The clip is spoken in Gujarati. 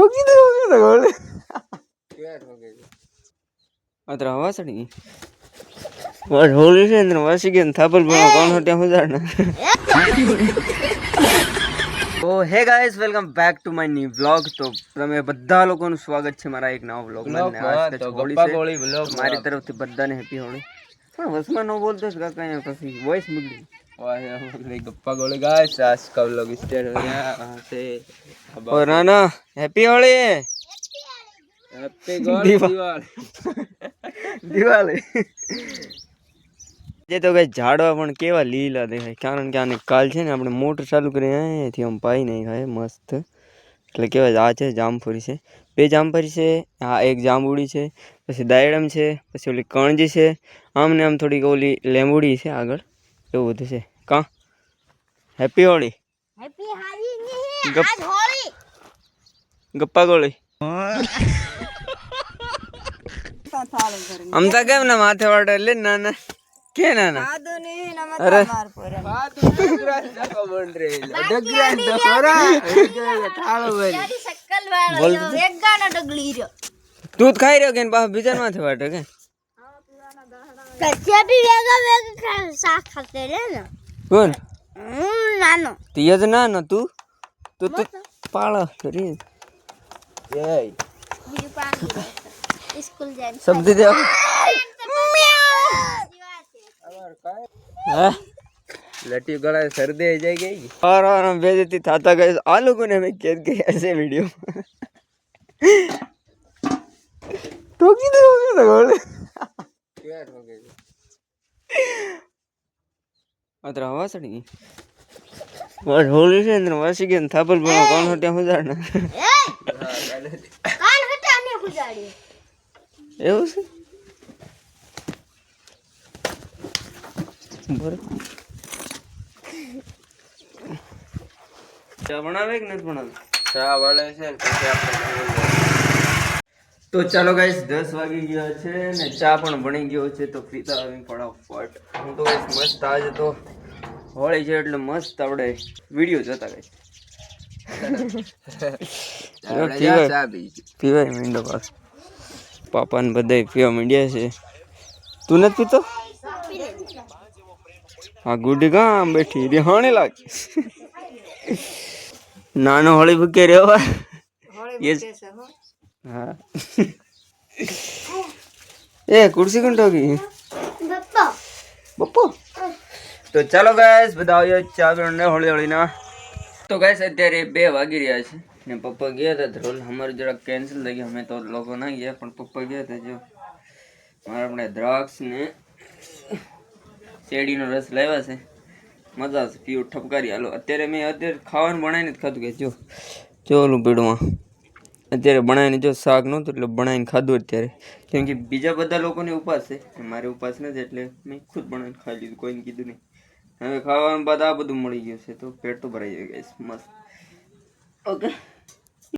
ठोकी दे गोले क्या ठोके अतर हवा सड़ी और होली से अंदर वासी के थापल बना कौन हट्या हो जाना तो hey guys welcome back to my new vlog. तो તમે બધા લોકોનું સ્વાગત છે મારા એક નવા વ્લોગમાં ને આજ તો હોળી છે મારી તરફથી બધાને હેપી હોળી। પણ વસમાં નો બોલતો જ કાકા અહીંયા પછી વોઇસ બગડી वाह गप्पा गोले गाइस आज का व्लॉग स्टार्ट हो गया से और नाना हैप्पी होली हैप्पी दिवाली दिवाली જે તો કઈ ઝાડવા પણ કેવા લીલા દેખાય કારણ કે આને કાલ છે ને આપણે મોટર ચાલુ કરી અહીંયાથી આમ પાઈ નહીં ખાય મસ્ત એટલે કેવાય આ છે જામફળી છે બે જામફળી છે આ એક જાંબુડી છે પછી દાયડમ છે પછી ઓલી કણજી છે આમ ને આમ થોડીક ઓલી લેંબુડી છે આગળ એવું બધું છે કા હેપી હોળી હેપી હોળી ની આજ હોળી ગપ્પા ગોળી અમતા કેમ ના માથે વાટે લે નાના के ना ना अरे डगराज डको बोल रहे डगराज डकोरा थाळो भाई बोल एक गाना डगली रयो दूध खाई रयो के बा बीजन माथे वाटे के कच्चे भी वेगा वेगा साख खाते रे ना कौन नानो तियज ना न तू तू तू पाळा रे ए बीजू पांगी स्कूल जाए शब्द दे लटी गला सर्दी आ जाएगी और हम बेइज्जती था गए आ लोगों ने हमें कैद किया ऐसे वीडियो ठोकी दे ना गोले क्या ठोके अतर हवा सड़ी और होली से अंदर वासी के थापल बना कौन हट्या हो जाना कान हट्या नहीं हो जाड़ी એવું છે चा बनावे कि नहीं बनावे चा वाले છે પછી આપણે તો ચાલો ગાઈસ 10 વાગી ગયા છે ને ચા પણ બની ગયો છે તો પીતા આવી ફટાફટ હું તો મસ્ત આજે તો હોળી છે એટલે મસ્ત આપણે વિડિયો જોતા ગાઈસ ચા પીવાય મીંડો પાસ પાપા ને બધાય પીવા માંડ્યા છે તું નથી પીતો हाँ गुड्डी कहाँ बैठी रिहाने लाग नानो होली भूखे रे हो ये हाँ ए कुर्सी कौन ठोकी बप्पा बप्पा तो चलो गाइस बताओ ये चा पीने होली होली ना तो गाइस અત્યારે 2 વાગી રહ્યા છે ને પપ્પા ગયા હતા ધ્રોલ અમારું જરા કેન્સલ થઈ ગયું અમે તો લોકો ના ગયા પણ પપ્પા ગયા હતા જો મારા આપણે દ્રાક્ષ ને શેરડીનો રસ લાવ્યા છે મજા આવશે પીવું ઠપકારી હાલો અત્યારે મેં અત્યારે ખાવાનું બનાવીને જ ખાધું કે જો ઓલું પીડું અત્યારે બનાવીને જો શાક નહોતું એટલે બનાવીને ખાધું અત્યારે કેમ કે બીજા બધા લોકોને ઉપવાસ છે મારે ઉપવાસ નથી એટલે મેં ખુદ બનાવીને ખાઈ લીધું કોઈને કીધું નહીં હવે ખાવાનું બાદ આ બધું મળી ગયું છે તો પેટ તો ભરાઈ જાય મસ્ત ઓકે